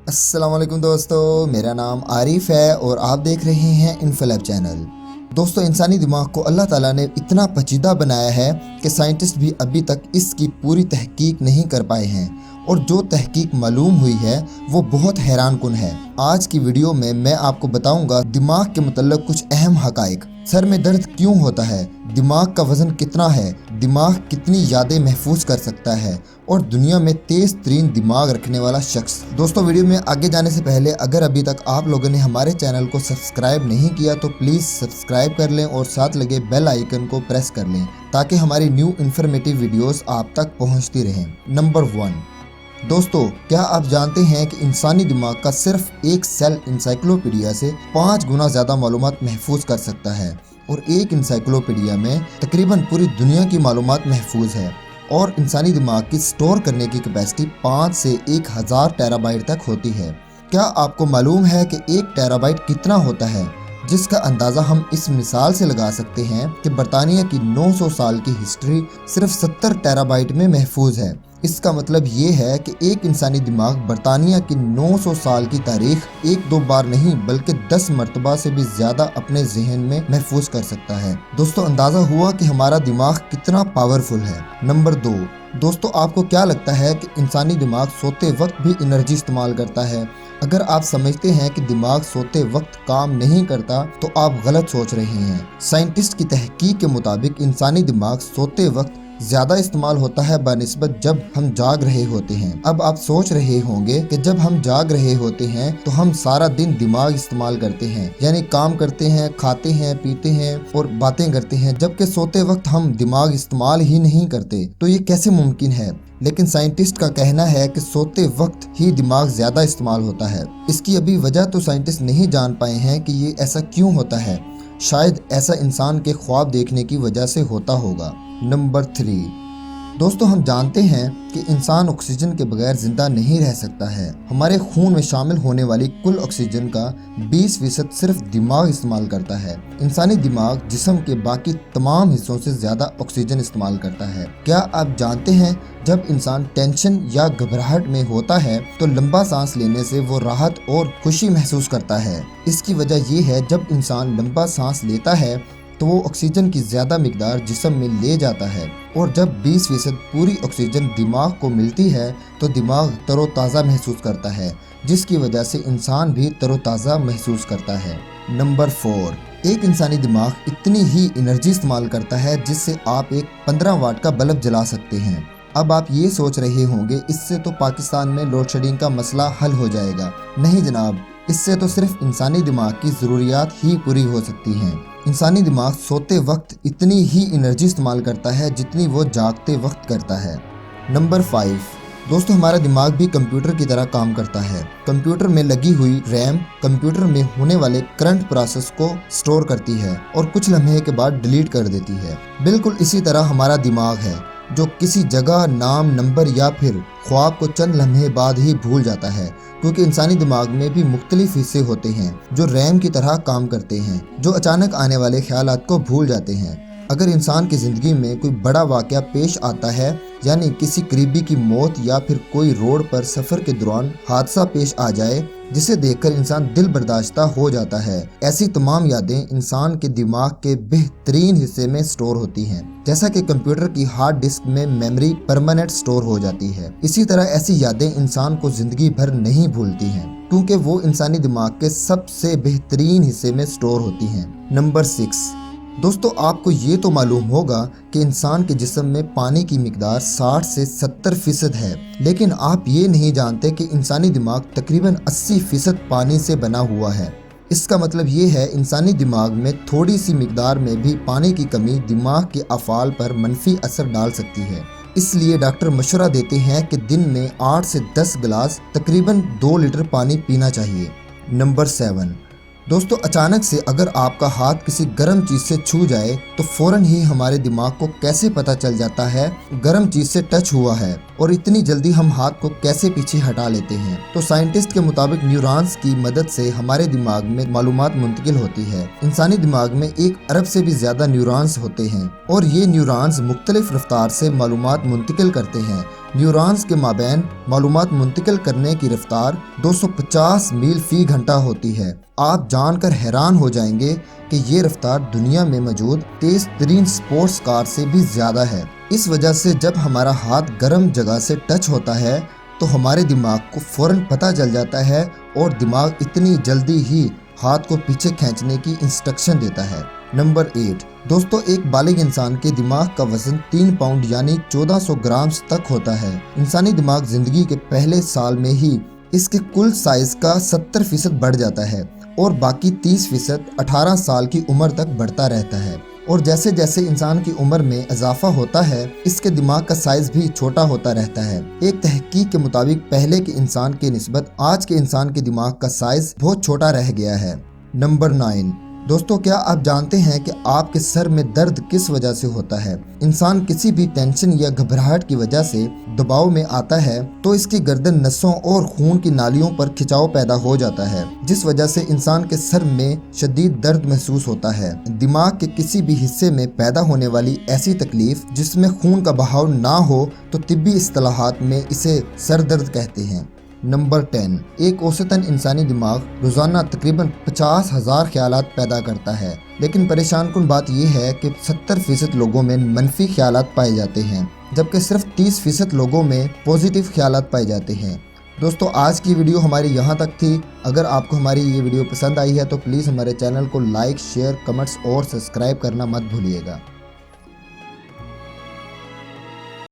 अस्सलाम वालेकुम दोस्तों, मेरा नाम आरिफ है और आप देख रहे हैं इन्फोलैब चैनल। दोस्तों, इंसानी दिमाग को अल्लाह ताला ने इतना पेचीदा बनाया है कि साइंटिस्ट भी अभी तक इसकी पूरी तहकीक नहीं कर पाए हैं और जो तहकीक मालूम हुई है वो बहुत हैरान कुन है। आज की वीडियो में मैं आपको बताऊंगा दिमाग के मतलब कुछ अहम हकाइक। सर में दर्द क्यों होता है, दिमाग का वजन कितना है, दिमाग कितनी यादें महफूज कर सकता है और दुनिया में तेज तरीन दिमाग रखने वाला शख्स। दोस्तों, वीडियो में आगे जाने से पहले अगर अभी तक आप लोगों ने हमारे चैनल को सब्सक्राइब नहीं किया तो प्लीज़ सब्सक्राइब कर लें और साथ लगे बेल आइकन को प्रेस कर लें ताकि हमारी न्यू इन्फॉर्मेटिव वीडियोस आप तक पहुंचती रहें। नंबर 1, दोस्तों, क्या आप जानते हैं कि इंसानी दिमाग का सिर्फ एक सेल इंसाइक्लोपीडिया से 5 गुना ज़्यादा मालूमात महफूज कर सकता है और एक इंसाइक्लोपीडिया में तकरीबन पूरी दुनिया की मालूमात महफूज है और इंसानी दिमाग की स्टोर करने की कैपेसिटी 5 से 1000 टेराबाइट तक होती है। क्या आपको मालूम है कि 1 टेराबाइट कितना होता है, जिसका अंदाज़ा हम इस मिसाल से लगा सकते हैं कि बरतानिया की 900 साल की हिस्ट्री सिर्फ 70 टेराबाइट में महफूज है। इसका मतलब ये है कि एक इंसानी दिमाग बरतानिया की 900 साल की तारीख 1-2 बार नहीं बल्कि 10 मरतबा से भी ज़्यादा अपने जहन में महफूज कर सकता है। दोस्तों, अंदाज़ा हुआ कि हमारा दिमाग कितना पावरफुल है। नंबर 2, दोस्तों, आपको क्या लगता है कि इंसानी दिमाग सोते वक्त भी एनर्जी इस्तेमाल करता है? अगर आप समझते हैं कि दिमाग सोते वक्त काम नहीं करता तो आप गलत सोच रहे हैं। साइंटिस्ट की तहकीक के मुताबिक इंसानी दिमाग सोते वक्त ज़्यादा इस्तेमाल होता है बनिस्बत जब हम जाग रहे होते हैं। अब आप सोच रहे होंगे कि जब हम जाग रहे होते हैं तो हम सारा दिन दिमाग इस्तेमाल करते हैं, यानी काम करते हैं, खाते हैं, पीते हैं और बातें करते हैं, जबकि सोते वक्त हम दिमाग इस्तेमाल ही नहीं करते। तो ये कैसे मुमकिन है? लेकिन साइंटिस्ट का कहना है कि सोते वक्त ही दिमाग ज़्यादा इस्तेमाल होता है। इसकी अभी वजह तो साइंटिस्ट नहीं जान पाए हैं कि ये ऐसा क्यों होता है। शायद ऐसा इंसान के ख्वाब देखने की वजह से होता होगा। नंबर 3, दोस्तों, हम जानते हैं कि इंसान ऑक्सीजन के बगैर जिंदा नहीं रह सकता है। हमारे खून में शामिल होने वाली कुल ऑक्सीजन का 20% सिर्फ दिमाग इस्तेमाल करता है। इंसानी दिमाग जिस्म के बाकी तमाम हिस्सों से ज़्यादा ऑक्सीजन इस्तेमाल करता है। क्या आप जानते हैं जब इंसान टेंशन या घबराहट में होता है तो लंबा सांस लेने से वो राहत और खुशी महसूस करता है। इसकी वजह ये है जब इंसान लंबा सांस लेता है तो वो ऑक्सीजन की ज़्यादा मिकदार जिस्म में ले जाता है और जब 20% पूरी ऑक्सीजन दिमाग को मिलती है तो दिमाग तरोताज़ा महसूस करता है, जिसकी वजह से इंसान भी तरोताज़ा महसूस करता है। नंबर 4, एक इंसानी दिमाग इतनी ही एनर्जी इस्तेमाल करता है जिससे आप एक 15 वाट का बल्ब जला सकते हैं। अब आप ये सोच रहे होंगे इससे तो पाकिस्तान में लोड शेडिंग का मसला हल हो जाएगा। नहीं जनाब, इससे तो सिर्फ इंसानी दिमाग की ज़रूरियात ही पूरी हो सकती हैं। इंसानी दिमाग सोते वक्त इतनी ही एनर्जी इस्तेमाल करता है जितनी वो जागते वक्त करता है। नंबर 5, दोस्तों, हमारा दिमाग भी कंप्यूटर की तरह काम करता है। कंप्यूटर में लगी हुई रैम कंप्यूटर में होने वाले करंट प्रोसेस को स्टोर करती है और कुछ लम्हे के बाद डिलीट कर देती है। बिल्कुल इसी तरह हमारा दिमाग है जो किसी जगह, नाम, नंबर या फिर ख्वाब को चंद लम्हे बाद ही भूल जाता है, क्योंकि इंसानी दिमाग में भी मुख्तलिफ हिस्से होते हैं जो रैम की तरह काम करते हैं, जो अचानक आने वाले ख्यालात को भूल जाते हैं। अगर इंसान की ज़िंदगी में कोई बड़ा वाक़या पेश आता है, यानी किसी करीबी की मौत या फिर कोई रोड पर सफ़र के दौरान हादसा पेश आ जाए जिसे देखकर इंसान दिल बर्दाश्ता हो जाता है, ऐसी तमाम यादें इंसान के दिमाग के बेहतरीन हिस्से में स्टोर होती हैं। जैसा कि कंप्यूटर की हार्ड डिस्क में मेमोरी परमानेंट स्टोर हो जाती है, इसी तरह ऐसी यादें इंसान को ज़िंदगी भर नहीं भूलती हैं, क्योंकि वो इंसानी दिमाग के सबसे बेहतरीन हिस्से में स्टोर होती हैं। नंबर 6, दोस्तों, आपको ये तो मालूम होगा कि इंसान के जिस्म में पानी की मिकदार 60 से 70% है, लेकिन आप ये नहीं जानते कि इंसानी दिमाग तकरीबन 80% पानी से बना हुआ है। इसका मतलब ये है इंसानी दिमाग में थोड़ी सी मिकदार में भी पानी की कमी दिमाग के अफ़ाल पर मनफी असर डाल सकती है। इसलिए डॉक्टर मशवरा देते हैं कि दिन में 8 से 10 गिलास तकरीबन 2 लीटर पानी पीना चाहिए। नंबर 7, दोस्तों, अचानक से अगर आपका हाथ किसी गर्म चीज़ से छू जाए तो फ़ौरन ही हमारे दिमाग को कैसे पता चल जाता है गर्म चीज़ से टच हुआ है और इतनी जल्दी हम हाथ को कैसे पीछे हटा लेते हैं। तो साइंटिस्ट के मुताबिक न्यूरॉन्स की मदद से हमारे दिमाग में मालूमात मुंतकिल होती है। इंसानी दिमाग में 1 अरब से भी ज़्यादा न्यूरॉन्स होते हैं और ये न्यूरॉन्स मुख्तलिफ रफ्तार से मालूमात मुंतकिल करते हैं। न्यूरॉन्स के माबैन मालूमात मुंतकिल करने की रफ्तार 250 मील फी घंटा होती है। आप जानकर हैरान हो जाएंगे कि ये रफ्तार दुनिया में मौजूद तेज तरीन स्पोर्ट्स कार से भी ज़्यादा है। इस वजह से जब हमारा हाथ गर्म जगह से टच होता है तो हमारे दिमाग को फ़ौरन पता चल जाता है और दिमाग इतनी जल्दी ही हाथ को पीछे खींचने की इंस्ट्रक्शन देता है। नंबर 8 दोस्तों, एक बालिग इंसान के दिमाग का वजन 3 पाउंड यानी 1400 ग्राम तक होता है। इंसानी दिमाग जिंदगी के पहले साल में ही इसके कुल साइज का 70% बढ़ जाता है और बाकी 30% 18 साल की उम्र तक बढ़ता रहता है। और जैसे जैसे इंसान की उम्र में इजाफा होता है इसके दिमाग का साइज भी छोटा होता रहता है। एक तहकीक के मुताबिक पहले के इंसान के निस्बत आज के इंसान के दिमाग का साइज बहुत छोटा रह गया है। नंबर 9 दोस्तों, क्या आप जानते हैं कि आपके सर में दर्द किस वजह से होता है? इंसान किसी भी टेंशन या घबराहट की वजह से दबाव में आता है तो इसकी गर्दन नसों और खून की नालियों पर खिंचाव पैदा हो जाता है, जिस वजह से इंसान के सर में शदीद दर्द महसूस होता है। दिमाग के किसी भी हिस्से में पैदा होने वाली ऐसी तकलीफ जिसमें खून का बहाव ना हो तो तिब्बी इस्तिलाहात में इसे सर दर्द कहते हैं। नंबर 10 एक औसतन इंसानी दिमाग रोज़ाना तकरीबन 50,000 ख्यालात पैदा करता है, लेकिन परेशान कुन बात यह है कि 70% लोगों में मनफी ख्यालात पाए जाते हैं जबकि सिर्फ 30% लोगों में पॉजिटिव ख्यालात पाए जाते हैं। दोस्तों, आज की वीडियो हमारी यहाँ तक थी। अगर आपको हमारी ये वीडियो पसंद आई है तो प्लीज़ हमारे चैनल को लाइक, शेयर, कमेंट्स और सब्सक्राइब करना मत भूलिएगा।